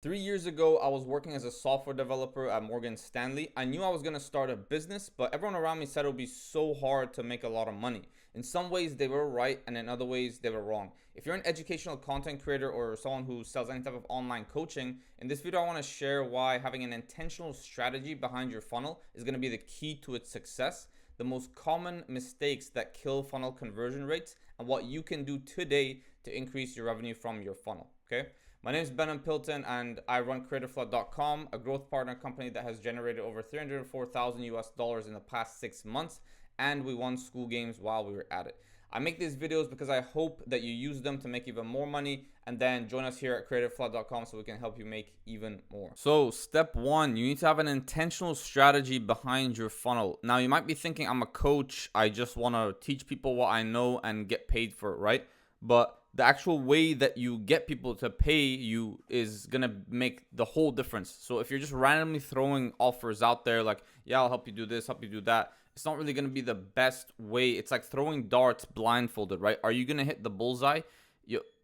3 years ago, I was working as a software developer at Morgan Stanley. I knew I was going to start a business, but everyone around me said it would be so hard to make a lot of money. In some ways, they were right, and in other ways, they were wrong. If you're an educational content creator or someone who sells any type of online coaching, in this video, I want to share why having an intentional strategy behind your funnel is going to be the key to its success, the most common mistakes that kill funnel conversion rates, and what you can do today to increase your revenue from your funnel. Okay. My name is Ben Pilton and I run CreatorFlood.com, a growth partner company that has generated over 304,000 US dollars in the past 6 months, and we won school games while we were at it. I make these videos because I hope that you use them to make even more money, and then join us here at CreatorFlood.com so we can help you make even more. So step one, you need to have an intentional strategy behind your funnel. Now you might be thinking, I'm a coach, I just want to teach people what I know and get paid for it, right? But the actual way that you get people to pay you is gonna make the whole difference. So if you're just randomly throwing offers out there like, yeah, I'll help you do this, help you do that, it's not really gonna be the best way. It's like throwing darts blindfolded, right? Are you gonna hit the bullseye?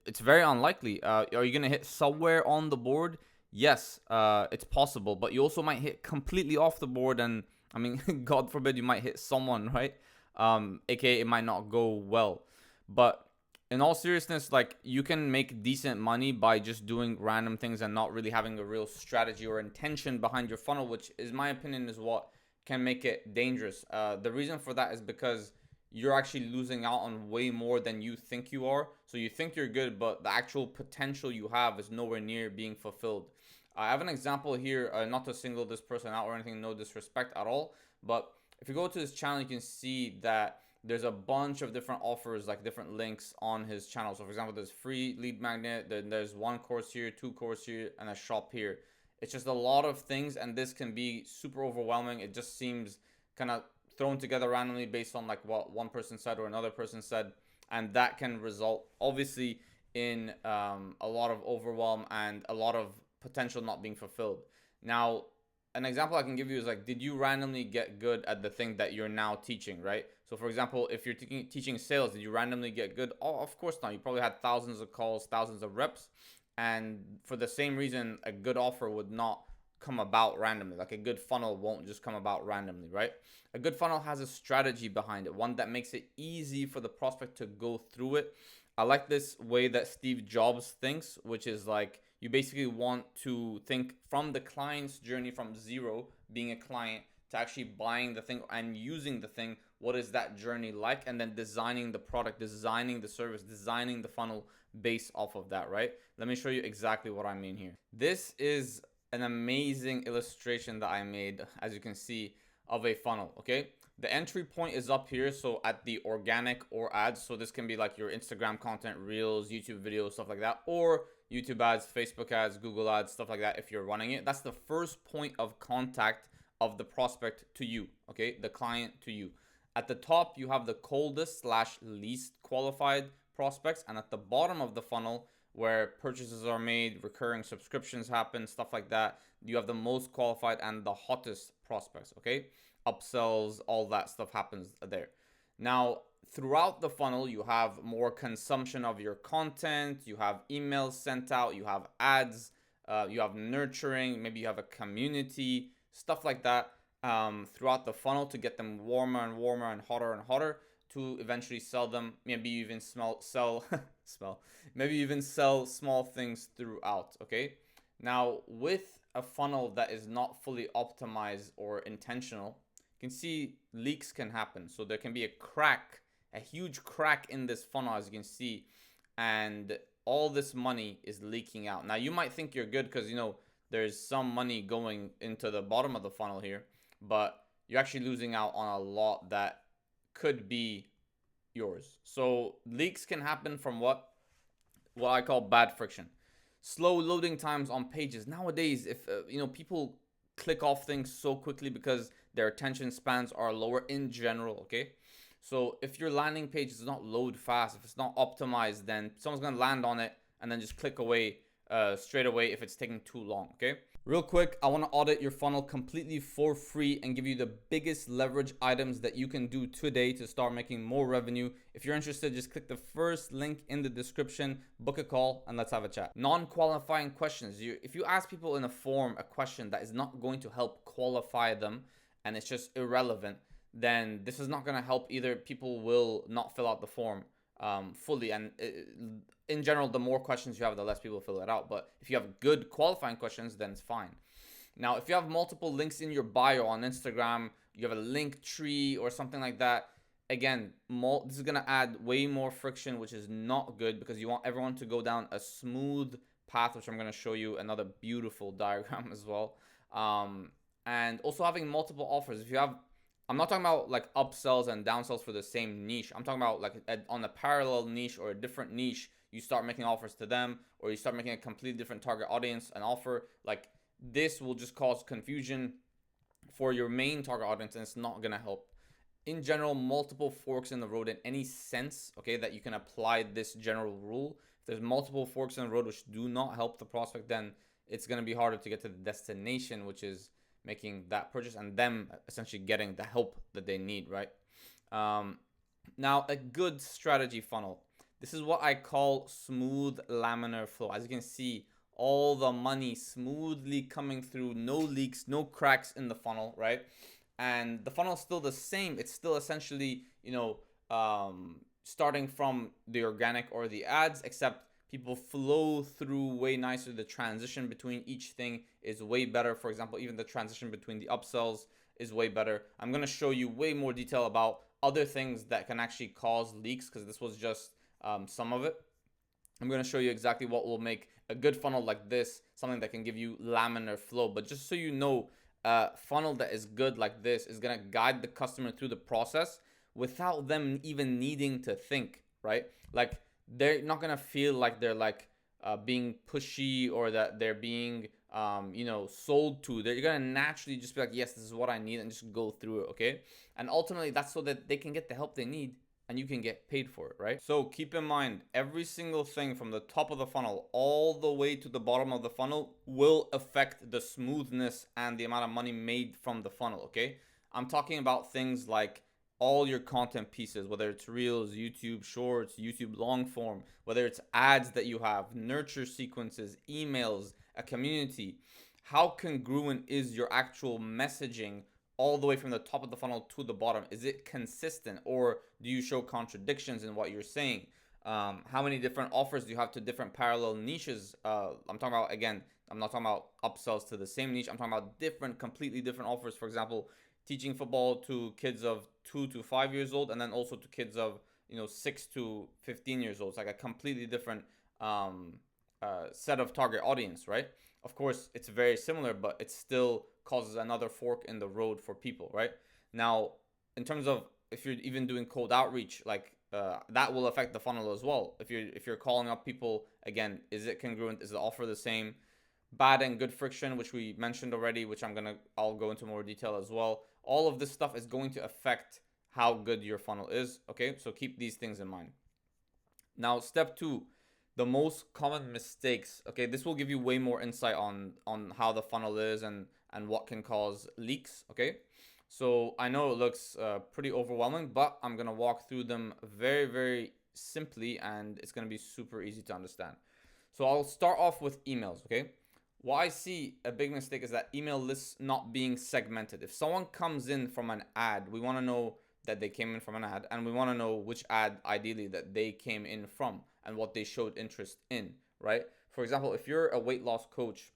It's very unlikely. Are you gonna hit somewhere on the board? Yes, it's possible, but you also might hit completely off the board, and I mean, God forbid, you might hit someone, right? AKA it might not go well. But in all seriousness, like, you can make decent money by just doing random things and not really having a real strategy or intention behind your funnel, which is my opinion is what can make it dangerous. The reason for that is because you're actually losing out on way more than you think you are. So you think you're good, but the actual potential you have is nowhere near being fulfilled. I have an example here, not to single this person out or anything, no disrespect at all, but if you go to his channel, you can see that there's a bunch of different offers, like different links on his channel. So for example, there's free lead magnet, then there's one course here, two course here, and a shop here. It's just a lot of things, and this can be super overwhelming. It just seems kind of thrown together randomly based on like what one person said or another person said, and that can result obviously in a lot of overwhelm and a lot of potential not being fulfilled. Now, an example I can give you is like, did you randomly get good at the thing that you're now teaching, right? So for example, if you're teaching sales, did you randomly get good? Oh, of course not. You probably had thousands of calls, thousands of reps. And for the same reason, a good offer would not come about randomly. Like a good funnel won't just come about randomly, right? A good funnel has a strategy behind it, one that makes it easy for the prospect to go through it. I like this way that Steve Jobs thinks, which is like, you basically want to think from the client's journey from zero, being a client, to actually buying the thing and using the thing. What is that journey like? And then designing the product, designing the service, designing the funnel based off of that, right? Let me show you exactly what I mean here. This is an amazing illustration that I made, as you can see, of a funnel, okay? The entry point is up here, so at the organic or ads. So this can be like your Instagram content, reels, YouTube videos, stuff like that, or YouTube ads, Facebook ads, Google ads, stuff like that if you're running it. That's the first point of contact of the prospect to you, okay? The client to you. At the top, you have the coldest slash least qualified prospects, and at the bottom of the funnel, where purchases are made, recurring subscriptions happen, stuff like that, you have the most qualified and the hottest prospects, okay? Upsells, all that stuff happens there. Now, throughout the funnel, you have more consumption of your content, you have emails sent out, you have ads, you have nurturing, maybe you have a community, stuff like that, throughout the funnel to get them warmer and warmer and hotter to eventually sell them. Maybe you even maybe even sell small things throughout, okay? Now, with a funnel that is not fully optimized or intentional, you can see leaks can happen. So there can be a crack, a huge crack in this funnel, as you can see, and all this money is leaking out. Now, you might think you're good because, you know, there's some money going into the bottom of the funnel here, but you're actually losing out on a lot that could be yours. So leaks can happen from what I call bad friction. Slow loading times on pages. Nowadays, if people click off things so quickly because their attention spans are lower in general, okay? So if your landing page does not load fast, if it's not optimized, then someone's going to land on it and then just click away straight away if it's taking too long. Okay. Real quick, I want to audit your funnel completely for free and give you the biggest leverage items that you can do today to start making more revenue. If you're interested, just click the first link in the description, book a call, and let's have a chat. Non-qualifying questions. If you ask people in a form a question that is not going to help qualify them and it's just irrelevant, then this is not going to help either. People will not fill out the form fully, and in general, the more questions you have, the less people fill it out. But if you have good qualifying questions, then it's fine. Now, if you have multiple links in your bio on Instagram, you have a link tree or something like that, again, this is going to add way more friction, which is not good, because you want everyone to go down a smooth path, which I'm going to show you another beautiful diagram as well. And also having multiple offers. If you have, I'm not talking about like upsells and downsells for the same niche. I'm talking about like on a parallel niche or a different niche, you start making offers to them, or you start making a completely different target audience an offer. Like, this will just cause confusion for your main target audience, and it's not gonna help. In general, multiple forks in the road in any sense, okay, that you can apply this general rule. If there's multiple forks in the road which do not help the prospect, then it's gonna be harder to get to the destination, which is making that purchase and them essentially getting the help that they need, right? Now, a good strategy funnel. This is what I call smooth laminar flow. As you can see, all the money smoothly coming through, no leaks, no cracks in the funnel, right? And the funnel is still the same. It's still essentially, starting from the organic or the ads, except people flow through way nicer. The transition between each thing is way better. For example, even the transition between the upsells is way better. I'm going to show you way more detail about other things that can actually cause leaks, because this was just some of it. I'm going to show you exactly what will make a good funnel like this, something that can give you laminar flow. But just so you know, a funnel that is good like this is going to guide the customer through the process without them even needing to think, right? Like, they're not gonna feel like they're like being pushy, or that they're being sold to. They're gonna naturally just be like, yes, this is what I need, and just go through it. Okay. And ultimately, that's so that they can get the help they need and you can get paid for it, right? So keep in mind, every single thing from the top of the funnel all the way to the bottom of the funnel will affect the smoothness and the amount of money made from the funnel. Okay. I'm talking about things like all your content pieces, whether it's reels, YouTube shorts, YouTube long form, whether it's ads that you have, nurture sequences, emails, a community. How congruent is your actual messaging all the way from the top of the funnel to the bottom? Is it consistent, or do you show contradictions in what you're saying? How many different offers do you have to different parallel niches? I'm talking about, again, I'm not talking about upsells to the same niche. I'm talking about completely different offers. For example, teaching football to kids of 2 to 5 years old, and then also to kids of 6 to 15 years old. It's like a completely different set of target audience, right? Of course, it's very similar, but it still causes another fork in the road for people, right? Now, in terms of if you're even doing cold outreach, like that will affect the funnel as well. If you're calling up people, again, is it congruent? Is the offer the same? Bad and good friction, which we mentioned already, which I'll go into more detail as well. All of this stuff is going to affect how good your funnel is. Okay, so keep these things in mind. Now, step 2, the most common mistakes. Okay, this will give you way more insight on how the funnel is and what can cause leaks. Okay, so I know it looks pretty overwhelming, but I'm gonna walk through them very, very simply, and it's gonna be super easy to understand. So I'll start off with emails. Okay, what I see a big mistake is that email lists not being segmented. If someone comes in from an ad, we want to know that they came in from an ad, and we want to know which ad ideally that they came in from and what they showed interest in, right? For example, if you're a weight loss coach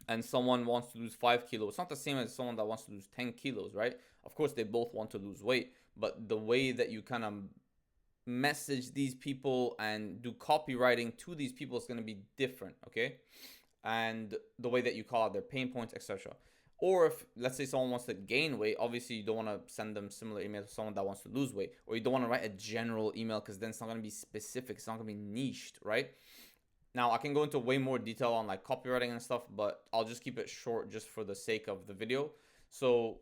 and someone wants to lose 5 kilos, it's not the same as someone that wants to lose 10 kilos, right? Of course, they both want to lose weight, but the way that you kind of message these people and do copywriting to these people is going to be different, okay? And the way that you call out their pain points, etc. Or if, let's say, someone wants to gain weight, obviously you don't want to send them similar emails to someone that wants to lose weight, or you don't want to write a general email, because then it's not going to be specific, it's not going to be niched, right? Now, I can go into way more detail on like copywriting and stuff, but I'll just keep it short just for the sake of the video. So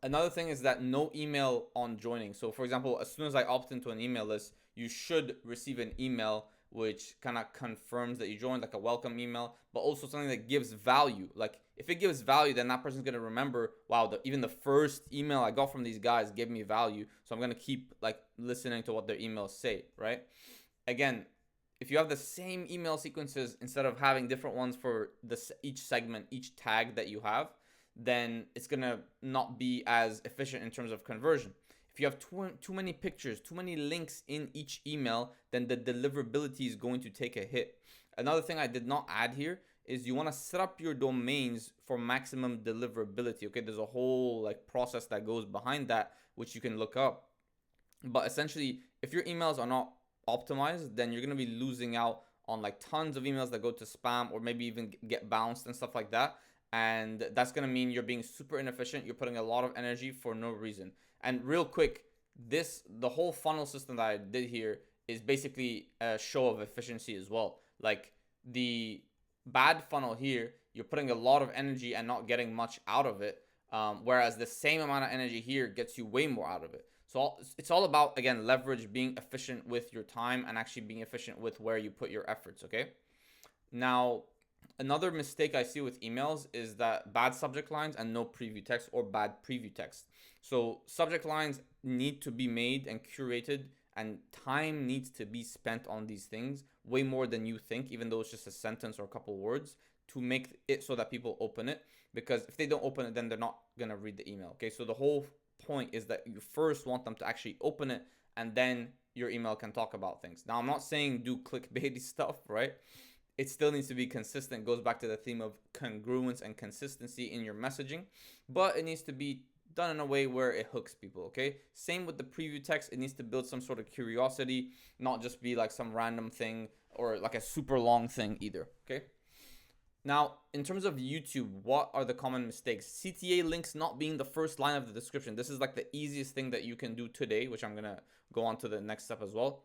another thing is that no email on joining. So for example, as soon as I opt into an email list, you should receive an email which kind of confirms that you joined, like a welcome email, but also something that gives value. Like if it gives value, then that person's going to remember, wow, even the first email I got from these guys gave me value, so I'm going to keep like listening to what their emails say, right? Again, if you have the same email sequences instead of having different ones for each segment, each tag that you have, then it's going to not be as efficient in terms of conversion. If you have too many pictures, too many links in each email, then the deliverability is going to take a hit. Another thing I did not add here is you want to set up your domains for maximum deliverability. Okay, there's a whole like process that goes behind that, which you can look up. But essentially, if your emails are not optimized, then you're going to be losing out on like tons of emails that go to spam or maybe even get bounced and stuff like that. And that's going to mean you're being super inefficient. You're putting a lot of energy for no reason. And real quick, the whole funnel system that I did here is basically a show of efficiency as well. Like the bad funnel here, you're putting a lot of energy and not getting much out of it. Whereas the same amount of energy here gets you way more out of it. So it's all about, again, leverage, being efficient with your time and actually being efficient with where you put your efforts, okay? Now, another mistake I see with emails is that bad subject lines and no preview text or bad preview text. So subject lines need to be made and curated, and time needs to be spent on these things way more than you think, even though it's just a sentence or a couple words, to make it so that people open it. Because if they don't open it, then they're not going to read the email, okay? So the whole point is that you first want them to actually open it, and then your email can talk about things. Now, I'm not saying do clickbaity stuff, right? It still needs to be consistent. It goes back to the theme of congruence and consistency in your messaging, but it needs to be done in a way where it hooks people, okay? Same with the preview text. It needs to build some sort of curiosity, not just be like some random thing or like a super long thing either, okay? Now, in terms of YouTube, what are the common mistakes? CTA links not being the first line of the description. This is like the easiest thing that you can do today, which I'm going to go on to the next step as well.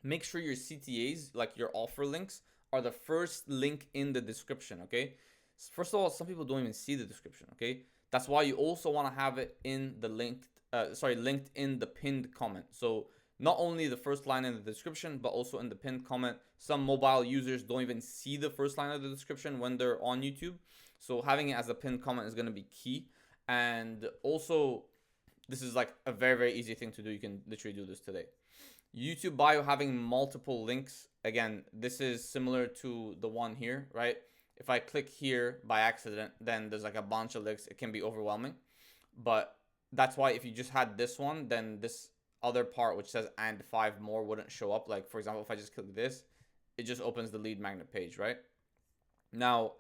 Make sure your CTAs, like your offer links, are the first link in the description, okay? First of all, some people don't even see the description, okay? That's why you also want to have it in the linked in the pinned comment. So not only the first line in the description, but also in the pinned comment. Some mobile users don't even see the first line of the description when they're on YouTube. So having it as a pinned comment is going to be key. And also, this is like a very, very easy thing to do. You can literally do this today. YouTube bio having multiple links. Again, this is similar to the one here, right? If I click here by accident, then there's like a bunch of links. It can be overwhelming. But that's why if you just had this one, then this other part which says and 5 more wouldn't show up. Like, for example, if I just click this, it just opens the lead magnet page, right? Now,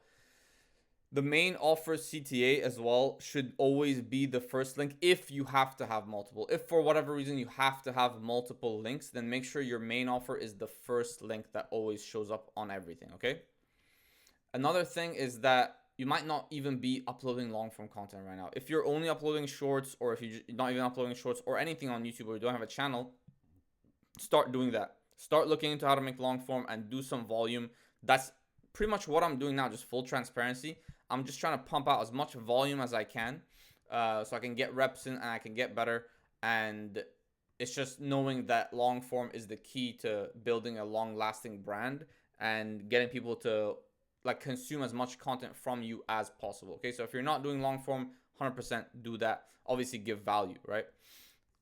the main offer CTA as well should always be the first link if you have to have multiple. If for whatever reason you have to have multiple links, then make sure your main offer is the first link that always shows up on everything, okay? Another thing is that you might not even be uploading long form content right now. If you're only uploading shorts, or if you're not even uploading shorts or anything on YouTube, or you don't have a channel, start doing that. Start looking into how to make long form and do some volume. That's pretty much what I'm doing now, just full transparency. I'm just trying to pump out as much volume as I can, so I can get reps in and I can get better. And it's just knowing that long form is the key to building a long lasting brand and getting people to like consume as much content from you as possible. Okay, so if you're not doing long form, 100% do that. Obviously give value, right?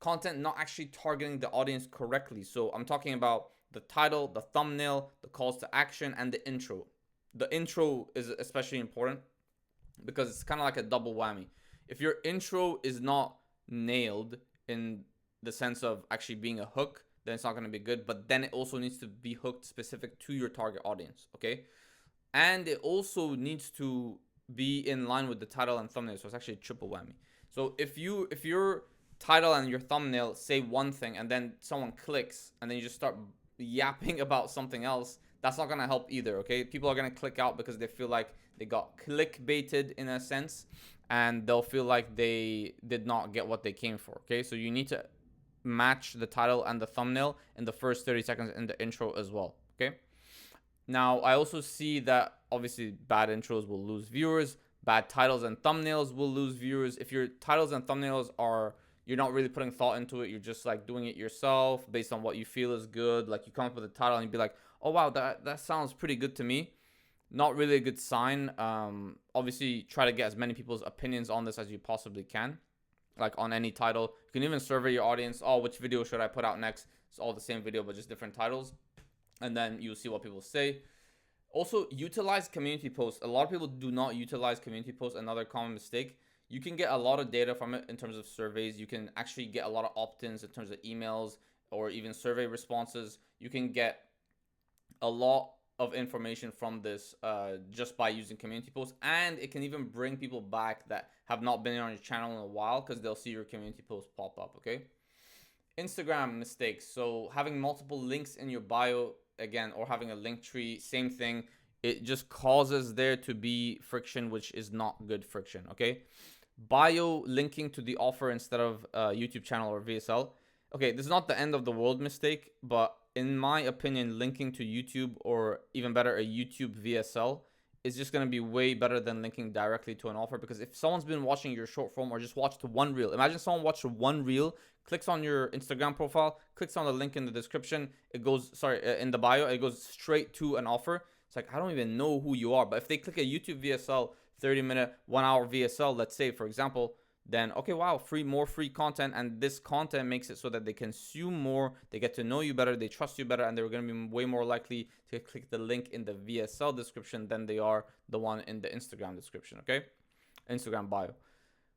Content not actually targeting the audience correctly. So I'm talking about the title, the thumbnail, the calls to action, and the intro. The intro is especially important because it's kind of like a double whammy. If your intro is not nailed in the sense of actually being a hook, then it's not going to be good. But then it also needs to be hooked specific to your target audience, okay? And it also needs to be in line with the title and thumbnail. So it's actually a triple whammy. So if your title and your thumbnail say one thing and then someone clicks and then you just start yapping about something else, that's not going to help either, okay? People are going to click out because they feel like they got clickbaited in a sense, and they'll feel like they did not get what they came for, okay? So you need to match the title and the thumbnail in the first 30 seconds in the intro as well, okay? Now, I also see that obviously bad intros will lose viewers, bad titles and thumbnails will lose viewers. If your titles and thumbnails are, you're not really putting thought into it, you're just like doing it yourself based on what you feel is good. Like you come up with a title and you'd be like, oh wow, that sounds pretty good to me. Not really a good sign. Obviously, try to get as many people's opinions on this as you possibly can, like on any title. You can even survey your audience. Oh, which video should I put out next? It's all the same video, but just different titles. And then you'll see what people say. Also, utilize community posts. A lot of people do not utilize community posts. Another common mistake. You can get a lot of data from it in terms of surveys. You can actually get a lot of opt-ins in terms of emails or even survey responses. You can get a lot of information from this just by using community posts, and it can even bring people back that have not been on your channel in a while because they'll see your community post pop up. Okay. Instagram mistakes. So having multiple links in your bio, again, or having a link tree, same thing. It just causes there to be friction, which is not good friction. Okay. Bio linking to the offer instead of YouTube channel or VSL. Okay, this is not the end of the world mistake, but in my opinion, linking to YouTube, or even better, a YouTube VSL, is just going to be way better than linking directly to an offer. Because if someone's been watching your short form or just watched one reel, imagine someone watched one reel, clicks on your Instagram profile, clicks on the link in the description, it goes, in the bio, it goes straight to an offer. It's like, I don't even know who you are. But if they click a YouTube VSL, 30-minute, 1-hour VSL, let's say, for example, then okay, wow, more free content, and this content makes it so that they consume more, they get to know you better, they trust you better, and they're going to be way more likely to click the link in the VSL description than they are the one in the Instagram description. Okay, Instagram bio.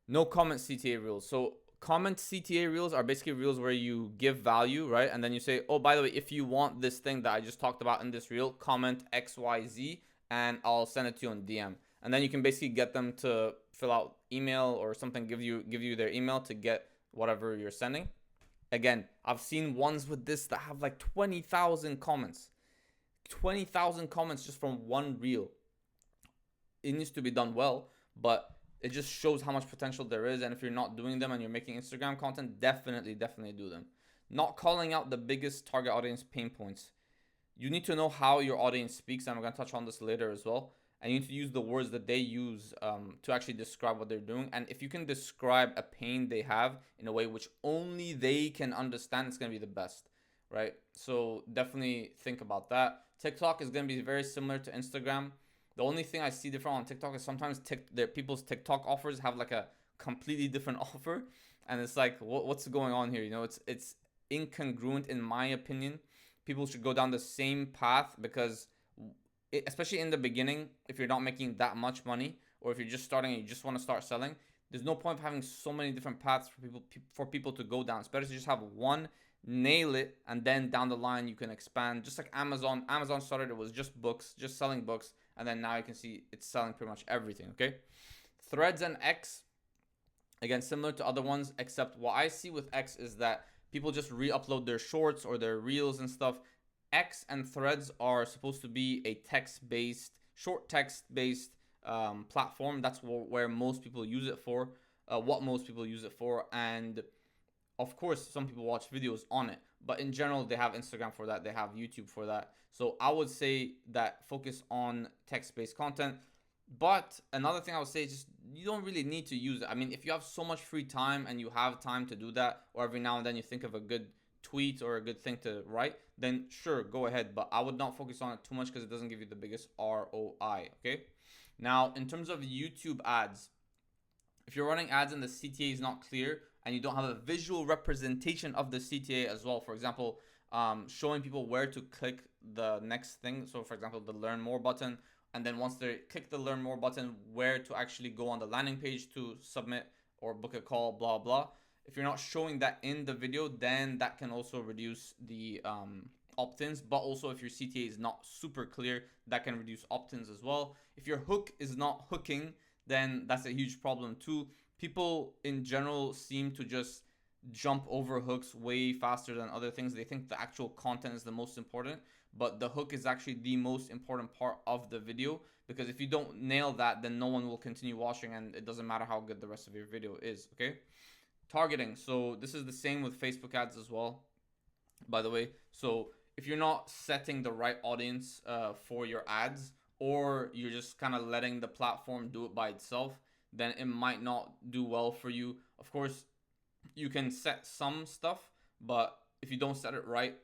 No comment CTA reels. So comment CTA reels are basically reels where you give value, right? And then you say, oh, by the way, if you want this thing that I just talked about in this reel, comment XYZ and I'll send it to you on DM. And then you can basically get them to fill out email or something, give you their email to get whatever you're sending. Again, I've seen ones with this that have like 20,000 comments. 20,000 comments just from one reel. It needs to be done well, but it just shows how much potential there is. And if you're not doing them and you're making Instagram content, definitely do them. Not calling out the biggest target audience pain points. You need to know how your audience speaks, and I'm going to touch on this later as well. And you need to use the words that they use to actually describe what they're doing. And if you can describe a pain they have in a way which only they can understand, it's going to be the best, right? So definitely think about that. TikTok is going to be very similar to Instagram. The only thing I see different on TikTok is sometimes people's TikTok offers have like a completely different offer. And it's like, what's going on here? You know, it's incongruent in my opinion. People should go down the same path, because especially in the beginning, if you're not making that much money, or if you're just starting and you just want to start selling, there's no point of having so many different paths for people to go down. It's better to just have one, nail it, and then down the line you can expand. Just like Amazon started, it was just books, just selling books, and then now you can see it's selling pretty much everything. Okay, Threads and X, again, similar to other ones, except what I see with X is that people just re-upload their shorts or their reels and stuff. X and Threads are supposed to be a text-based, short text-based platform. That's where most people use it for, what most people use it for. And of course, some people watch videos on it, but in general, they have Instagram for that. They have YouTube for that. So I would say that focus on text-based content. But another thing I would say is just, you don't really need to use it. I mean, if you have so much free time and you have time to do that, or every now and then you think of a good tweet or a good thing to write, then sure, go ahead. But I would not focus on it too much, because it doesn't give you the biggest ROI. Okay. Now, in terms of YouTube ads, if you're running ads and the CTA is not clear and you don't have a visual representation of the CTA as well, for example, showing people where to click the next thing. So for example, the learn more button, and then once they click the learn more button, where to actually go on the landing page to submit or book a call, blah, blah. If you're not showing that in the video, then that can also reduce the opt-ins. But also, if your CTA is not super clear, that can reduce opt-ins as well. If your hook is not hooking, then that's a huge problem too. People in general seem to just jump over hooks way faster than other things. They think the actual content is the most important, but the hook is actually the most important part of the video, because if you don't nail that, then no one will continue watching, and it doesn't matter how good the rest of your video is. Okay. Targeting. So this is the same with Facebook ads as well, by the way. So if you're not setting the right audience for your ads, or you're just kind of letting the platform do it by itself, then it might not do well for you. Of course, you can set some stuff, but if you don't set it right,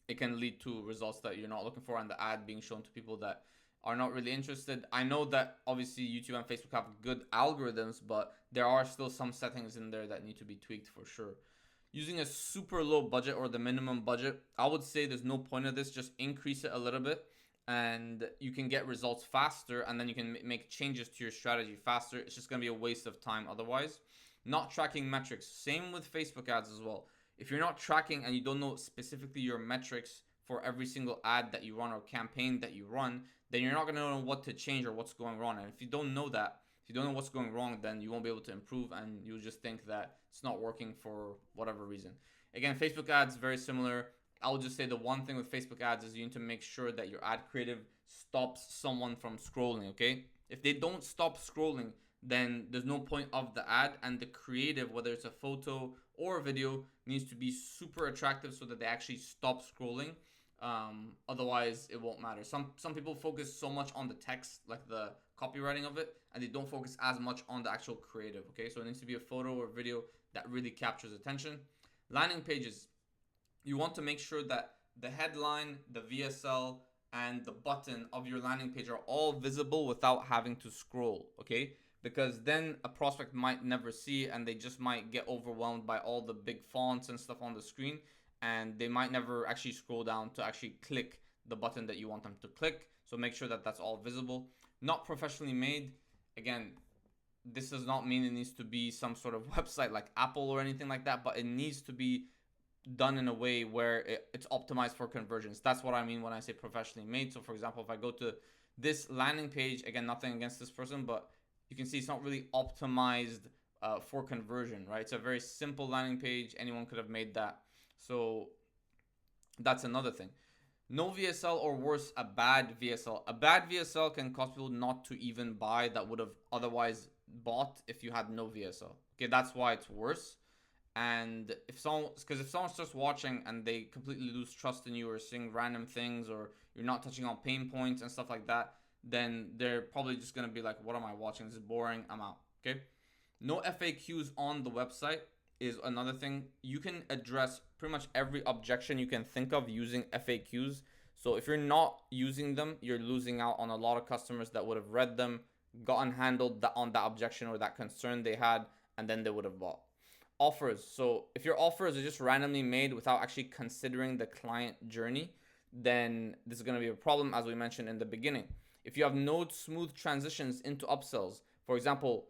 it can lead to results that you're not looking for, and the ad being shown to people that are not really interested. I know that obviously YouTube and Facebook have good algorithms, but there are still some settings in there that need to be tweaked for sure. Using a super low budget or the minimum budget, I would say there's no point of this. Just increase it a little bit and you can get results faster, and then you can make changes to your strategy faster. It's just going to be a waste of time otherwise. Not tracking metrics. Same with Facebook ads as well. If you're not tracking and you don't know specifically your metrics for every single ad that you run or campaign that you run, then you're not going to know what to change or what's going wrong. And if you don't know that, if you don't know what's going wrong, then you won't be able to improve, and you'll just think that it's not working for whatever reason. Again, Facebook ads, very similar. I'll just say the one thing with Facebook ads is you need to make sure that your ad creative stops someone from scrolling, okay? If they don't stop scrolling, then there's no point of the ad, and the creative, whether it's a photo or a video, needs to be super attractive so that they actually stop scrolling. Otherwise, it won't matter. Some people focus so much on the text, like the copywriting of it, and they don't focus as much on the actual creative, okay? So it needs to be a photo or video that really captures attention. Landing pages. You want to make sure that the headline, the VSL, and the button of your landing page are all visible without having to scroll, okay? Because then a prospect might never see, and they just might get overwhelmed by all the big fonts and stuff on the screen, and they might never actually scroll down to actually click the button that you want them to click. So make sure that that's all visible. Not professionally made. Again, this does not mean it needs to be some sort of website like Apple or anything like that, but it needs to be done in a way where it's optimized for conversions. That's what I mean when I say professionally made. So for example, if I go to this landing page, again, nothing against this person, but you can see it's not really optimized for conversion, right? It's a very simple landing page. Anyone could have made that. So that's another thing. No VSL, or worse, a bad VSL. A bad VSL can cause people not to even buy that would have otherwise bought if you had no VSL. Okay, that's why it's worse. And if someone starts watching and they completely lose trust in you, or seeing random things, or you're not touching on pain points and stuff like that, then they're probably just going to be like, what am I watching? This is boring. I'm out. Okay. No FAQs on the website is another thing. You can address pretty much every objection you can think of using FAQs. So if you're not using them, you're losing out on a lot of customers that would have read them, gotten handled on that objection or that concern they had, and then they would have bought. Offers. So if your offers are just randomly made without actually considering the client journey, then this is going to be a problem, as we mentioned in the beginning. If you have no smooth transitions into upsells, for example,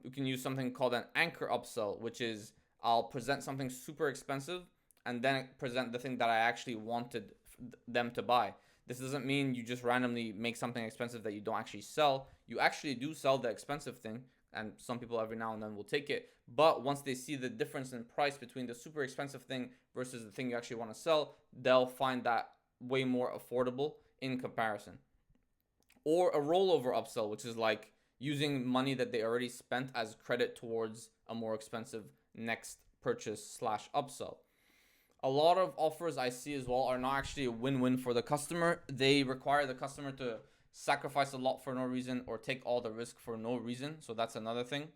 you can use something called an anchor upsell, which is I'll present something super expensive and then present the thing that I actually wanted them to buy. This doesn't mean you just randomly make something expensive that you don't actually sell. You actually do sell the expensive thing, and some people every now and then will take it. But once they see the difference in price between the super expensive thing versus the thing you actually want to sell, they'll find that way more affordable in comparison. Or a rollover upsell, which is like using money that they already spent as credit towards a more expensive next purchase / upsell. A lot of offers I see as well are not actually a win-win for the customer. They require the customer to sacrifice a lot for no reason, or take all the risk for no reason. So that's another thing.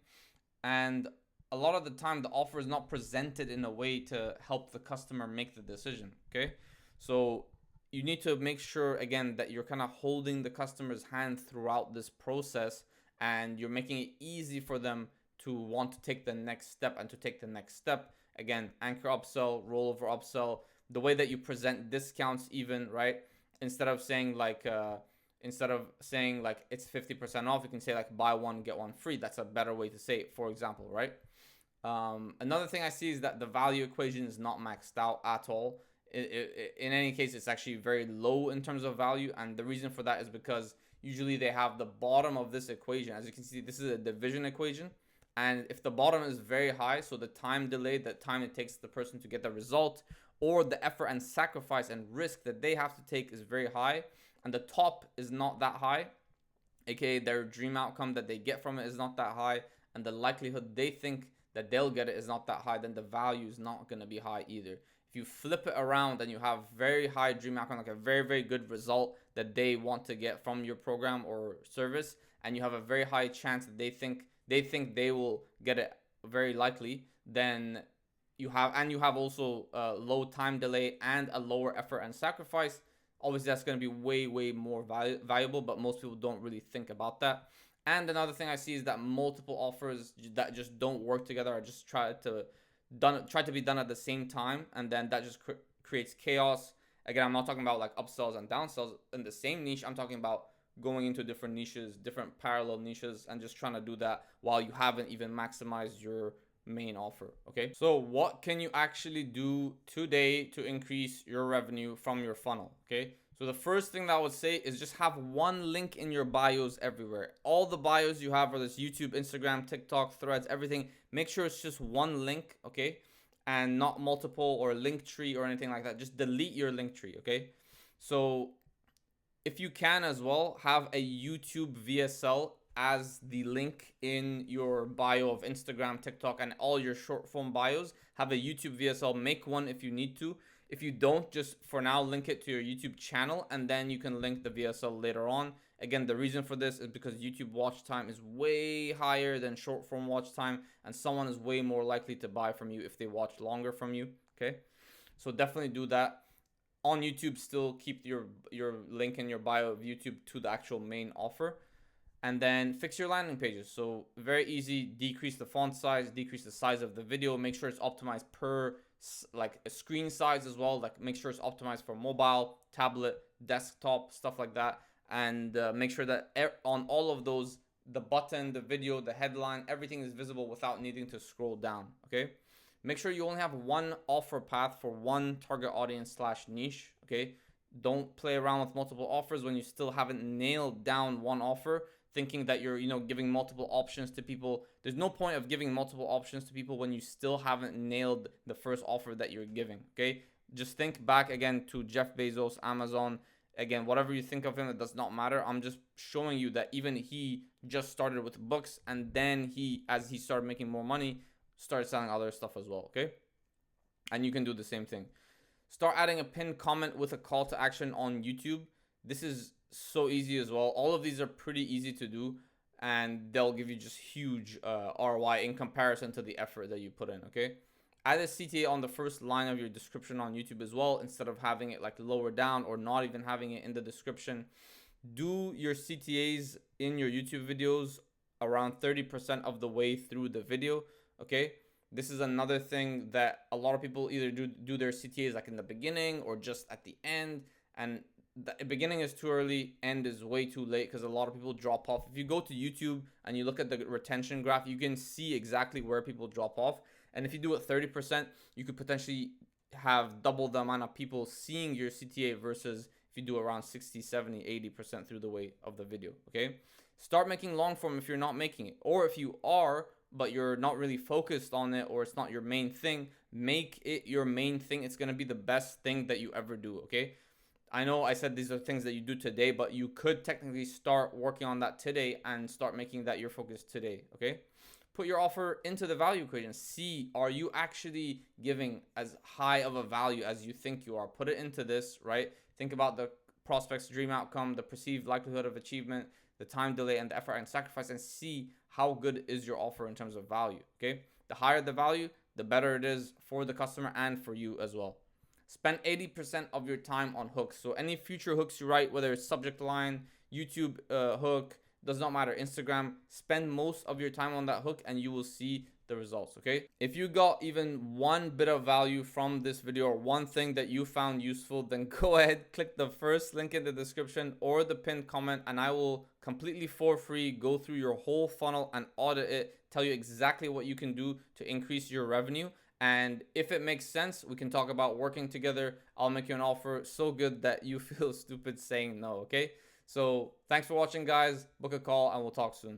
And a lot of the time, the offer is not presented in a way to help the customer make the decision. Okay. So you need to make sure, again, that you're kind of holding the customer's hand throughout this process, and you're making it easy for them to want to take the next step and to take the next step. Again, anchor upsell, rollover upsell, the way that you present discounts even, right? Instead of saying like it's 50% off, you can say like buy one, get one free. That's a better way to say it, for example, right? Another thing I see is that the value equation is not maxed out at all. In any case, it's actually very low in terms of value. And the reason for that is because usually they have the bottom of this equation. As you can see, this is a division equation. And if the bottom is very high, so the time delay, the time it takes the person to get the result, or the effort and sacrifice and risk that they have to take is very high, and the top is not that high, aka their dream outcome that they get from it is not that high, and the likelihood they think that they'll get it is not that high, then the value is not going to be high either. If you flip it around and you have very high dream outcome, like a very, very good result that they want to get from your program or service, and you have a very high chance that they think they will get it, very likely, then you have also low time delay and a lower effort and sacrifice. Obviously that's going to be way more valuable, but most people don't really think about that. And another thing I see is that multiple offers that just don't work together are just try to be done at the same time, and then that just creates chaos. Again, I'm not talking about like upsells and downsells in the same niche. I'm talking about going into different niches, different parallel niches, and just trying to do that while you haven't even maximized your main offer. Okay, so what can you actually do today to increase your revenue from your funnel? Okay, so the first thing that I would say is just have one link in your bios everywhere. All the bios you have, whether it's YouTube, Instagram, TikTok, Threads, everything, make sure it's just one link. Okay, and not multiple or link tree or anything like that. Just delete your link tree. Okay, so if you can as well, have a YouTube VSL as the link in your bio of Instagram, TikTok, and all your short form bios. Have a YouTube VSL, make one if you need to. If you don't, just for now link it to your YouTube channel, and then you can link the VSL later on. Again, the reason for this is because YouTube watch time is way higher than short form watch time, and someone is way more likely to buy from you if they watch longer from you. Okay, so definitely do that. On YouTube, still keep your link in your bio of YouTube to the actual main offer. And then fix your landing pages. So very easy, decrease the font size, decrease the size of the video, make sure it's optimized per like a screen size as well. Like make sure it's optimized for mobile, tablet, desktop, stuff like that. And make sure that on all of those, the button, the video, the headline, everything is visible without needing to scroll down. Okay, make sure you only have one offer path for one target audience slash niche. Okay, don't play around with multiple offers when you still haven't nailed down one offer, thinking that you're giving multiple options to people. There's no point of giving multiple options to people when you still haven't nailed the first offer that you're giving. Okay, just think back again to Jeff Bezos, Amazon. Again, whatever you think of him, it does not matter. I'm just showing you that even he just started with books, and then as he started making more money, started selling other stuff as well. Okay, and you can do the same thing. Start adding a pinned comment with a call to action on YouTube. This is so easy as well. All of these are pretty easy to do, and they'll give you just huge ROI in comparison to the effort that you put in. Okay, add a CTA on the first line of your description on YouTube as well, instead of having it like lower down or not even having it in the description. Do your CTAs in your YouTube videos around 30% of the way through the video. Okay, this is another thing that a lot of people either do their CTAs like in the beginning or just at the end, and the beginning is too early, end is way too late, because a lot of people drop off. If you go to YouTube and you look at the retention graph, you can see exactly where people drop off. And if you do it 30%, you could potentially have double the amount of people seeing your CTA versus if you do around 60, 70, 80% through the way of the video. Okay, start making long form if you're not making it, or if you are but you're not really focused on it, or it's not your main thing, make it your main thing. It's going to be the best thing that you ever do. Okay, I know I said these are things that you do today, but you could technically start working on that today and start making that your focus today. Okay, put your offer into the value equation. See, are you actually giving as high of a value as you think you are? Put it into this, right? Think about the prospect's dream outcome, the perceived likelihood of achievement, the time delay, and the effort and sacrifice, and see how good is your offer in terms of value. Okay, the higher the value, the better it is for the customer and for you as well. Spend 80% of your time on hooks. So any future hooks you write, whether it's subject line, YouTube hook, does not matter, Instagram, spend most of your time on that hook and you will see the results. Okay, if you got even one bit of value from this video or one thing that you found useful, then go ahead, click the first link in the description or the pinned comment, and I will completely for free go through your whole funnel and audit it, tell you exactly what you can do to increase your revenue. And if it makes sense, we can talk about working together. I'll make you an offer so good that you feel stupid saying no. Okay, so thanks for watching, guys. Book a call and we'll talk soon.